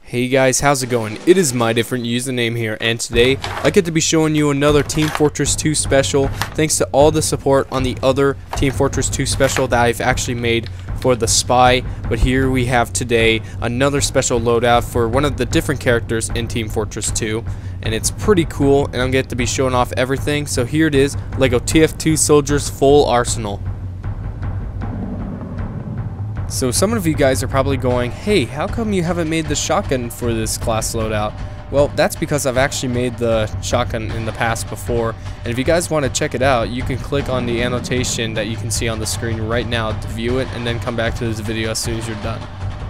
Hey guys, how's it going? It is my different username here, and today I get to be showing you another Team Fortress 2 special thanks to all the support on the other Team Fortress 2 special that I've actually made for the spy. But here we have today another special loadout for one of the different characters in Team Fortress 2, and it's pretty cool, and I'm getting to be showing off everything. So here it is, LEGO TF2 Soldiers Full Arsenal. So some of you guys are probably going, hey, how come you haven't made the shotgun for this class loadout? Well, that's because I've actually made the shotgun in the past before, and if you guys want to check it out, you can click on the annotation that you can see on the screen right now to view it, and then come back to this video as soon as you're done.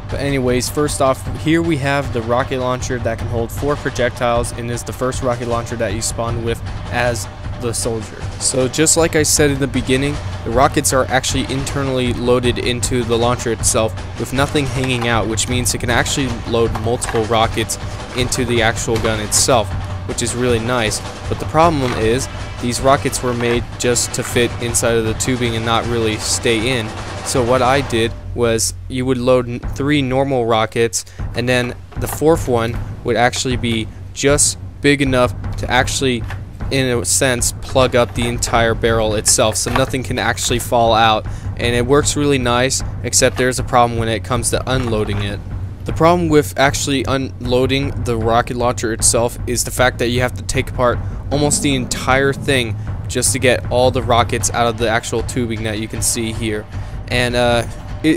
But anyways, first off, here we have the rocket launcher that can hold 4 projectiles, and is the first rocket launcher that you spawn with as the soldier. So just like I said in the beginning, the rockets are actually internally loaded into the launcher itself with nothing hanging out, which means it can actually load multiple rockets into the actual gun itself, which is really nice. But the problem is these rockets were made just to fit inside of the tubing and not really stay in. So what I did was you would load 3 normal rockets, and then the 4th one would actually be just big enough to actually, in a sense, plug up the entire barrel itself, so nothing can actually fall out, and it works really nice, except there's a problem when it comes to unloading it. The problem with actually unloading the rocket launcher itself is the fact that you have to take apart almost the entire thing just to get all the rockets out of the actual tubing that you can see here. And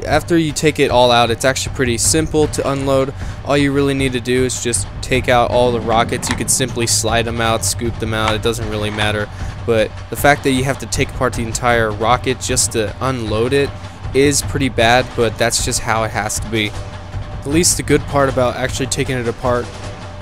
after you take it all out, it's actually pretty simple to unload. All you really need to do is just take out all the rockets. You could simply slide them out, scoop them out, it doesn't really matter. But the fact that you have to take apart the entire rocket just to unload it is pretty bad, but that's just how it has to be. At least the good part about actually taking it apart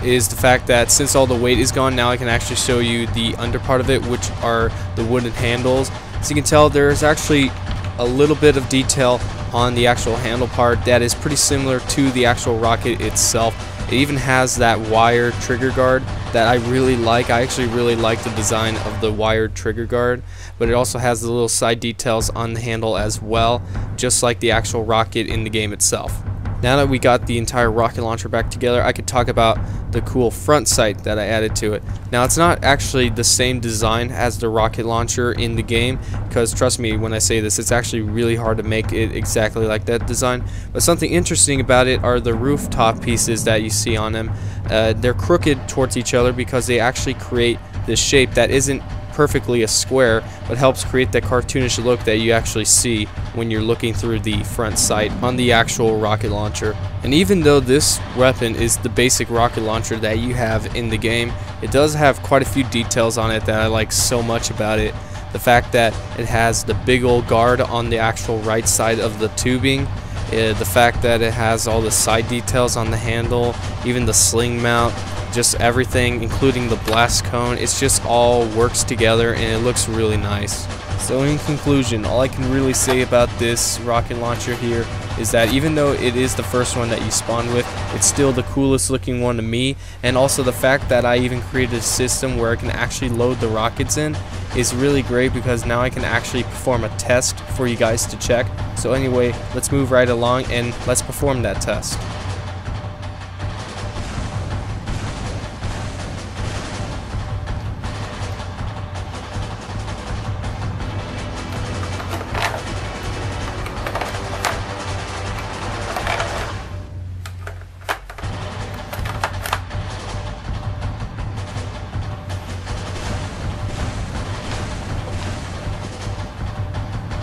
is the fact that since all the weight is gone, now I can actually show you the under part of it, which are the wooden handles. So you can tell there's actually a little bit of detail on the actual handle part that is pretty similar to the actual rocket itself. It even has that wired trigger guard that I really like. I actually really like the design of the wired trigger guard, but it also has the little side details on the handle as well, just like the actual rocket in the game itself. Now that we got the entire rocket launcher back together, I could talk about the cool front sight that I added to it. Now, it's not actually the same design as the rocket launcher in the game, because trust me when I say this, it's actually really hard to make it exactly like that design. But something interesting about it are the rooftop pieces that you see on them. They're crooked towards each other because they actually create this shape that isn't perfectly a square, but helps create that cartoonish look that you actually see when you're looking through the front sight on the actual rocket launcher. And even though this weapon is the basic rocket launcher that you have in the game, it does have quite a few details on it that I like so much about it. The fact that it has the big old guard on the actual right side of the tubing, the fact that it has all the side details on the handle, even the sling mount, just everything, including the blast cone. It's just all works together and it looks really nice. So in conclusion, all I can really say about this rocket launcher here is that even though it is the first one that you spawn with, it's still the coolest looking one to me. And also the fact that I even created a system where I can actually load the rockets in is really great, because now I can actually perform a test for you guys to check. So anyway, let's move right along and let's perform that test.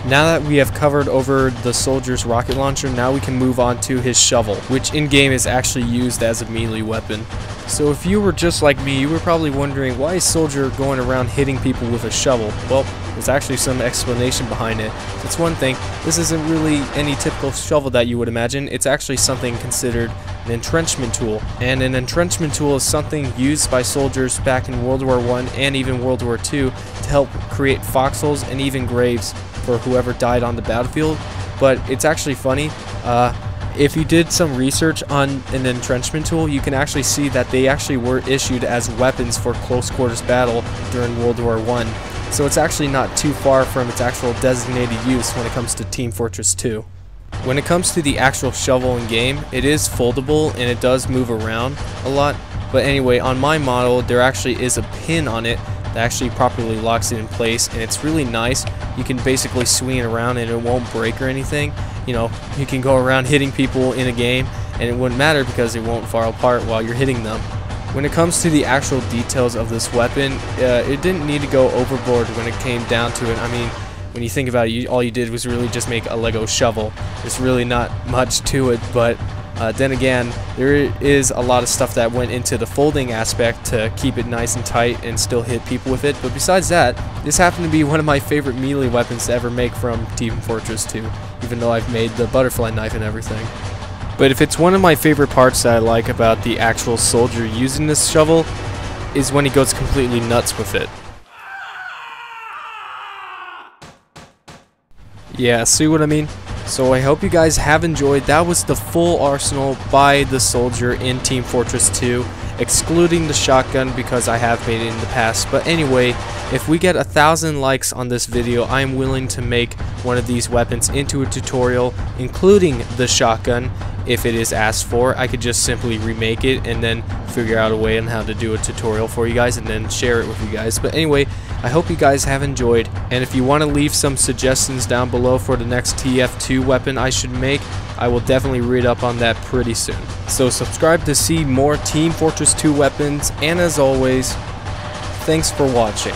Now that we have covered over the soldier's rocket launcher, now we can move on to his shovel, which in-game is actually used as a melee weapon. So if you were just like me, you were probably wondering, why is soldier going around hitting people with a shovel? Well, there's actually some explanation behind it. It's one thing, this isn't really any typical shovel that you would imagine. It's actually something considered an entrenchment tool, and an entrenchment tool is something used by soldiers back in World War I and even World War II to help create foxholes and even graves for whoever died on the battlefield. But it's actually funny, if you did some research on an entrenchment tool, you can actually see that they actually were issued as weapons for close quarters battle during World War I. So it's actually not too far from its actual designated use when it comes to Team Fortress 2. When it comes to the actual shovel in game, it is foldable and it does move around a lot. But anyway, on my model, there actually is a pin on it that actually properly locks it in place, and it's really nice. You can basically swing it around and it won't break or anything. You know, you can go around hitting people in a game and it wouldn't matter because it won't fall apart while you're hitting them. When it comes to the actual details of this weapon, it didn't need to go overboard when it came down to it. I mean, when you think about it, all you did was really just make a Lego shovel. There's really not much to it, but then again, there is a lot of stuff that went into the folding aspect to keep it nice and tight and still hit people with it. But besides that, this happened to be one of my favorite melee weapons to ever make from Team Fortress 2, even though I've made the butterfly knife and everything. But if it's one of my favorite parts that I like about the actual soldier using this shovel, is when he goes completely nuts with it. Yeah, see what I mean? So I hope you guys have enjoyed. That was the full arsenal by the soldier in Team Fortress 2, excluding the shotgun because I have made it in the past. But anyway, if we get 1,000 likes on this video, I am willing to make one of these weapons into a tutorial, including the shotgun. If it is asked for, I could just simply remake it and then figure out a way on how to do a tutorial for you guys and then share it with you guys. But anyway, I hope you guys have enjoyed, and if you want to leave some suggestions down below for the next TF2 weapon I should make, I will definitely read up on that pretty soon. So subscribe to see more Team Fortress 2 weapons, and as always, thanks for watching.